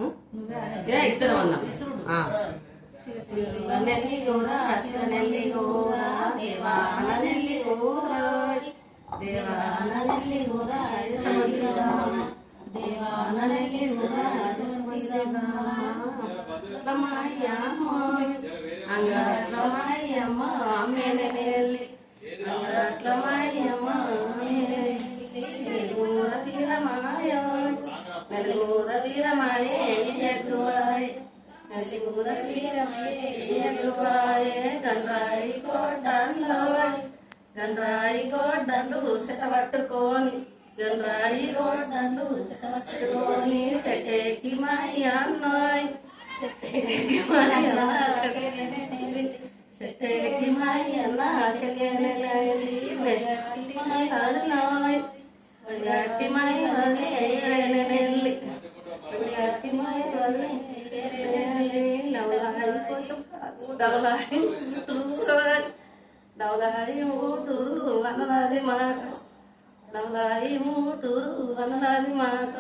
ఇద్దరం అన్నాం. నెల్లి గౌర శివ నెల్లి గౌర దేవాన నెల్లి గౌర దేవాన నెల్లి గౌర దేవాన నెల్లి గౌర అంగట్లమాయమ్మ అమ్మేనే నెల్లి అంగట్లమాయమ్మ నెల్లూర వీరమాయ నెల్లూర వీరమాయే జగ్గువాయ్ నెల్లూర వీరమాయే జగ్గువాయే గండ్రాయి గొడ్డన్లు సెటపట్టుకొని గండ్రాయి గొడ్డన్లు సెటపట్టుకొని సెటేకి మాయ అన్నాయ్ సెటేకి మాయ సెటేకి మాయ అన్న సెగెనెలలి వెగట్టి మాయ అన్నాయ్ వెగట్టి మాయ నెల్లి వెగట్టి మాయ నెల్లి లవలాయి పోతు డవలాయి డవలాయి ఊటు వనలాది మాట డవలాయి ఊటు వనలాది మాట